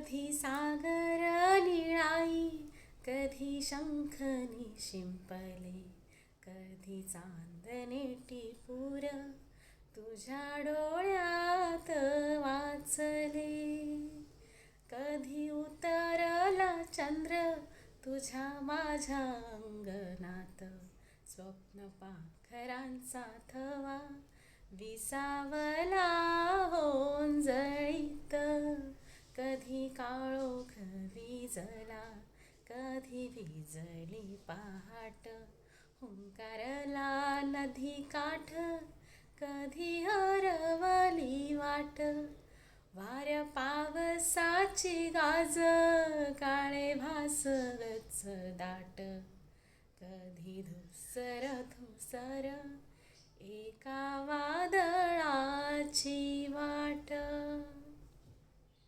कधी सागर निळाई, कधी शंखनी शिंपले, कधी चांदणे टिपूर तुझ्या डोळ्यात वाचले. कधी उतरला चंद्र तुझ्या माझ्या अंगणात, स्वप्न पाखरांचा थवा विसावला ओंजळीत. कधी काळोख विजला, कधी भिजली पहाट, हुंकारला नदी काठ, कधी हरवली वाट. वाऱ्या पावसाची गाज, काळे भास गच्च दाट, कधी धुसर धुसर एका वादळाची वाट.